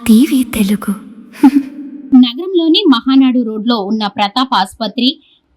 TV Telugu. నగరంలోని మహానాడు రోడ్లో ఉన్న ప్రతాప్ ఆసుపత్రి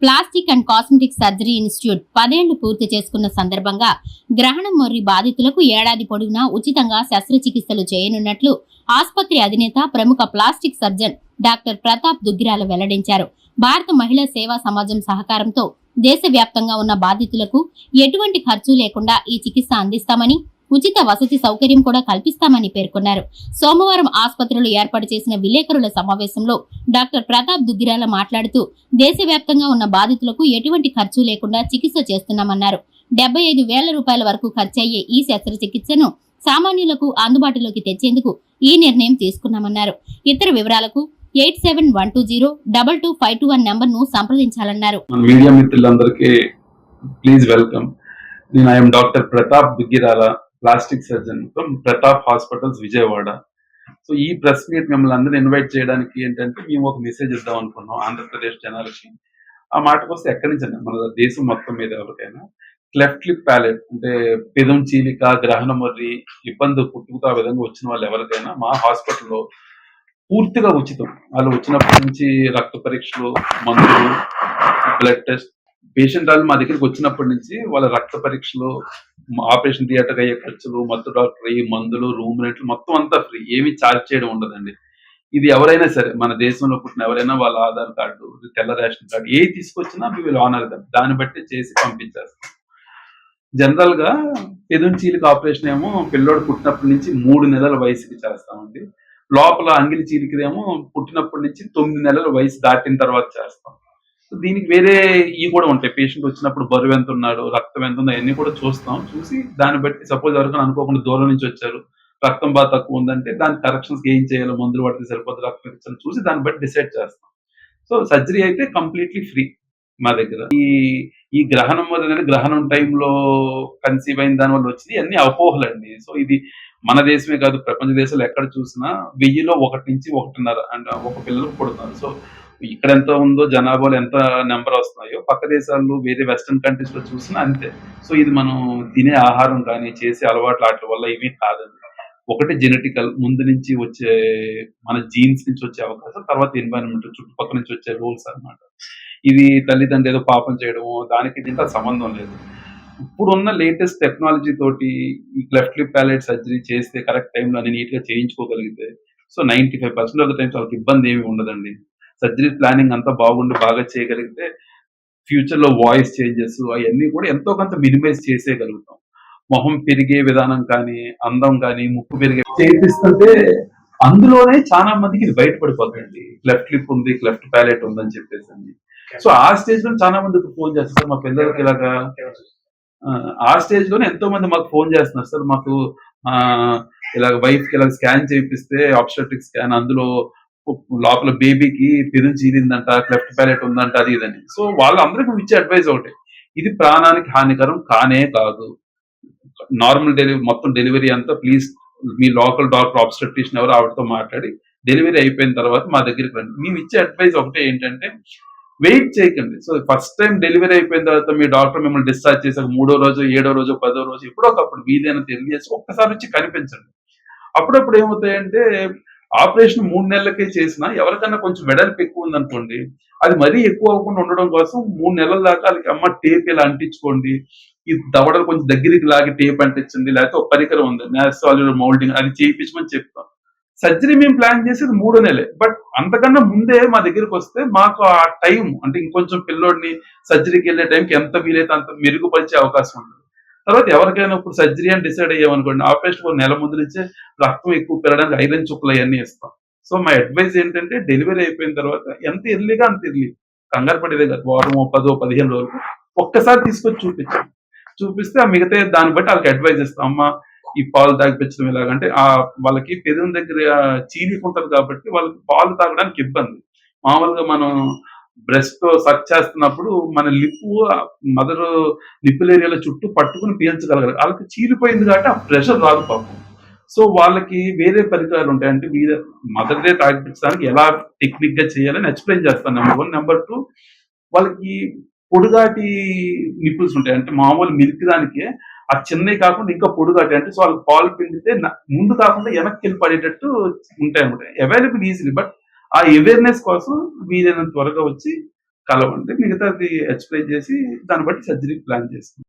plastic and cosmetic surgery institute 10 ఏళ్లు పూర్తి చేసుకున్న సందర్భంగా గ్రహణం మొర్రి బాధితులకు ఏడాది పొడవునా ఉచితంగా శస్త్రచికిత్సలు చేయనున్నట్లు ఆసుపత్రి అధినేత ప్రముఖ plastic surgeon doctor Pratap Duggirala వెల్లడించారు. భారత మహిళా సేవా సమాజం సహకారంతో దేశవ్యాప్తంగా ఉన్న బాధితులకు ఎటువంటి ఖర్చు లేకుండా ఈ చికిత్స అందిస్తామని, ఉచిత వసతి సౌకర్యం కూడా కల్పిస్తామని పేర్కొన్నారు. సోమవారం ఆసుపత్రిలో ఏర్పాటు చేసిన విలేకరుల సమావేశంలో డాక్టర్ ప్రతాప్ దుగ్గిరాల మాట్లాడుతూ దేశవ్యాప్తంగా ఉన్న బాధితులకు ఎటువంటి ఖర్చు లేకుండా చికిత్స చేస్తున్నామన్నారు. 75,000 రూపాయల వరకు ఖర్చయ్యే ఈ శస్త్రచికిత్సను సామాన్యులకు అందుబాటులోకి తెచ్చేందుకు ఈ నిర్ణయం తీసుకున్నామన్నారు. ఇతర వివరాలకు 8712022521 నంబర్ను సంప్రదించాలన్నారు. మీడియా మిత్రులందరికీ ప్లీజ్ వెల్కమ్. నేను I'm doctor Pratap Duggirala, plastic surgeon from Pratap hospitals Vijayawada. So ఈ ప్రెస్ మీట్ మిమ్మల్ని అందరూ ఇన్వైట్ చేయడానికి ఏంటంటే మేము ఒక మెసేజ్ ఇద్దాం అనుకున్నాం ఆంధ్రప్రదేశ్ జనాలకి. ఆ మాటకు వస్తే ఎక్కడి నుంచి మన దేశం మొత్తం మీద ఎవరికైనా క్లెఫ్ట్ లిప్ ప్యాలెట్ అంటే పెదం చీలిక, గ్రహణ మొర్రి ఇబ్బంది పుట్టుకుతో ఆ విధంగా వచ్చిన వాళ్ళు ఎవరికైనా మా హాస్పిటల్లో పూర్తిగా ఉచితం. వాళ్ళు వచ్చినప్పటి నుంచి రక్త పరీక్షలు, మందులు, బ్లడ్ టెస్ట్, పేషెంట్ వాళ్ళు మా దగ్గరికి వచ్చినప్పటి నుంచి వాళ్ళ రక్త పరీక్షలు, ఆపరేషన్ థియేటర్ అయ్యే ఖర్చులు, మత్తు డాక్టర్ అయ్యి మందులు, రూమ్ రెంట్లు మొత్తం అంతా ఫ్రీ. ఏమి ఛార్జ్ చేయడం ఉండదండి. ఇది ఎవరైనా సరే మన దేశంలో పుట్టిన ఎవరైనా వాళ్ళ ఆధార్ కార్డు, తెల్ల రేషన్ కార్డు ఏ తీసుకొచ్చినా వీళ్ళు ఆనర్ దాన్ని బట్టి చేసి పంపించేస్తాం. జనరల్ గా పెదం చీలిక ఆపరేషన్ ఏమో పిల్లోడు పుట్టినప్పటి నుంచి 3 నెలల వయసుకి చేస్తామండి. లోపల అంగిలి చీలికదేమో పుట్టినప్పటి నుంచి 9 నెలల వయసు దాటిన తర్వాత చేస్తాం. దీనికి వేరే ఇవి కూడా ఉంటాయి. పేషెంట్ వచ్చినప్పుడు బరువు ఎంత ఉన్నాడు, రక్తం ఎంత ఉందో అవన్నీ కూడా చూస్తాం. చూసి దాన్ని బట్టి సపోజ్ ఎవరికైనా అనుకోకుండా దూరం నుంచి వచ్చారు, రక్తం బాగా తక్కువ ఉందంటే దాని కరెక్షన్స్ ఏం చేయాలో, మందులు పడితే సరిపోతుంది, రక్తం ఇచ్చాను చూసి దాన్ని బట్టి డిసైడ్ చేస్తాం. సో సర్జరీ అయితే కంప్లీట్లీ ఫ్రీ మా దగ్గర. ఈ గ్రహణం అనేది గ్రహణం టైంలో కన్సీవ్ అయిన దాని వల్ల వచ్చింది అన్ని అపోహలండి. సో ఇది మన దేశమే కాదు, ప్రపంచ దేశాలు ఎక్కడ చూసినా 1000లో 1 నుంచి 1.5 అండ్ ఒక పిల్లలు పుడుతున్నారు. సో ఇక్కడ ఎంత ఉందో జనాభాలో ఎంత నెంబర్ వస్తున్నాయో పక్క దేశాల్లో వేరే వెస్టర్న్ కంట్రీస్ లో చూసినా అంతే. సో ఇది మనం తినే ఆహారం కానీ చేసే అలవాట్ల వాటి వల్ల ఇవి కాదండి. ఒకటి జెనెటికల్, ముందు నుంచి వచ్చే మన జీన్స్ నుంచి వచ్చే అవకాశం, తర్వాత ఎన్వైరన్మెంట్ చుట్టుపక్కల నుంచి వచ్చే రూల్స్ అన్నమాట. ఇది తల్లిదండ్రులు ఏదో పాపం చేయడము దానికి దీంతో సంబంధం లేదు. ఇప్పుడున్న లేటెస్ట్ టెక్నాలజీ తోటి ఈ క్లెఫ్ట్ లిప్ ప్యాలెట్ సర్జరీ చేస్తే కరెక్ట్ టైంలో అని నీట్ గా చేయించుకోగలిగితే సో 95% ఆఫ్ ద టైమ్స్ వాళ్ళకి ఇబ్బంది ఏమి ఉండదండి. సర్జరీ ప్లానింగ్ అంతా బాగుండి బాగా చేయగలిగితే ఫ్యూచర్ లో వాయిస్ చేంజెస్ అవన్నీ కూడా ఎంతో కొంత మినిమైజ్ చేసేయగలుగుతాం. మొహం పెరిగే విధానం కానీ, అందం కానీ, ముక్కు పెరిగే చేపిస్తుంటే అందులోనే చాలా మందికి ఇది బయటపడిపోతుంది. క్లెఫ్ట్ లిప్ ఉంది, క్లెఫ్ట్ ప్యాలెట్ ఉందని చెప్పేసి. సో ఆ స్టేజ్ లో చాలా మందికి ఫోన్ చేస్తారు, మా పిల్లలకి ఇలాగా. ఆ స్టేజ్ లోనే ఎంతో మంది మాకు ఫోన్ చేస్తున్నారు, సార్ మాకు ఇలా వైఫ్ కి ఇలా స్కాన్ చేపిస్తే ఆబ్స్టెట్రిక్ స్కాన్, అందులో లోపల బేబీకి పెదం చీలిందంట, క్లెఫ్ట్ ప్యాలెట్ ఉందంట, అది ఇదని. సో వాళ్ళందరికీ ఇచ్చే అడ్వైజ్ ఒకటి, ఇది ప్రాణానికి హానికరం కానే కాదు. నార్మల్ డెలివరీ మొత్తం డెలివరీ అంతా please me local doctor obstetrician ఎవరు ఆవిడతో మాట్లాడి డెలివరీ అయిపోయిన తర్వాత మా దగ్గరికి రండి. మేము ఇచ్చే అడ్వైజ్ ఒకటే ఏంటంటే వెయిట్ చేయకండి. సో ఫస్ట్ టైం డెలివరీ అయిపోయిన తర్వాత మీ డాక్టర్ మిమ్మల్ని డిశ్చార్జ్ చేశాక 3వ రోజు, 7వ రోజు, 10వ రోజు ఎప్పుడో ఒకప్పుడు వీలైనా తెలియజేసి ఒక్కసారి వచ్చి కనిపించండి. అప్పుడప్పుడు ఏమవుతాయంటే ఆపరేషన్ 3 నెలలకే చేసినా ఎవరికన్నా కొంచెం వెడల్పు ఎక్కువ ఉందనుకోండి, అది మరీ ఎక్కువ అవ్వకుండా ఉండడం కోసం 3 నెలల దాకా వాళ్ళకి అమ్మ టేప్ ఇలా అంటించుకోండి, ఈ దవడలు కొంచెం దగ్గరికి లాగి టేప్ అంటించండి, లేకపోతే ఒక పరికరం ఉంది నాసోల్యులర్ మౌల్డింగ్, అది చేయించమని చెప్తాం. సర్జరీ మేము ప్లాన్ చేసేది 3 నెలలే. బట్ అంతకన్నా ముందే మా దగ్గరికి వస్తే మాకు ఆ టైం అంటే ఇంకొంచెం పిల్లోడిని సర్జరీకి వెళ్ళే టైంకి ఎంత వీలైతే అంత మెరుగుపరిచే అవకాశం ఉంటుంది. తర్వాత ఎవరికైనా ఇప్పుడు సర్జరీ అని డిసైడ్ అయ్యామనుకోండి, ఆపరేషన్ 1 నెల ముందు నుంచే రక్తం ఎక్కువ పెరగడానికి ఐరన్ చుక్కలు అవన్నీ ఇస్తాం. సో మా అడ్వైజ్ ఏంటంటే డెలివరీ అయిపోయిన తర్వాత ఎంత ఎర్లీగా అంత ఎర్లీ, కంగారు పడేదే కాదు, వారమో 10-15 రోజులు ఒక్కసారి తీసుకొచ్చి చూపిస్తే ఆ మిగతా దాన్ని బట్టి వాళ్ళకి అడ్వైజ్ ఇస్తాం. అమ్మ ఈ పాలు తాగిపించడం ఎలాగంటే వాళ్ళకి పెదం దగ్గర చీలిక ఉంటది కాబట్టి వాళ్ళకి పాలు తాగడానికి ఇబ్బంది. మామూలుగా మనం బ్రెస్ట్ తో సక్ చేస్తున్నప్పుడు మన లిప్ మదర్ నిప్పుల్ ఏరియాలో చుట్టూ పట్టుకుని పీల్చగలగాలి. వాళ్ళకి చీలిపోయింది కాబట్టి ఆ ప్రెషర్ రాదు పాపం. సో వాళ్ళకి వేరే పరికరాలు ఉంటాయి, అంటే మదర్దే తాగిపించడానికి ఎలా టెక్నిక్ గా చేయాలని ఎక్స్ప్లెయిన్ చేస్తాను. నెంబర్ 1. నెంబర్ 2, వాళ్ళకి పొడుగాటి నిప్పుల్స్ ఉంటాయి. అంటే మామూలు మిల్క్ దానికే ఆ చిన్నవి కాకుండా ఇంకా పొడుగాటి, అంటే సో వాళ్ళకి పాలు పిండితే ముందు కాకుండా వెనక్కి వెళ్ళి పడేటట్టు ఉంటాయి అనమాట. అవైలబుల్ ఈజీలీ, బట్ ఆ అవేర్నెస్ కోసం వీలైనంత త్వరగా వచ్చి కలవండి. మిగతాది ఎక్స్‌ప్లెయిన్ చేసి దాన్ని బట్టి సర్జరీ ప్లాన్ చేసుకుందాం.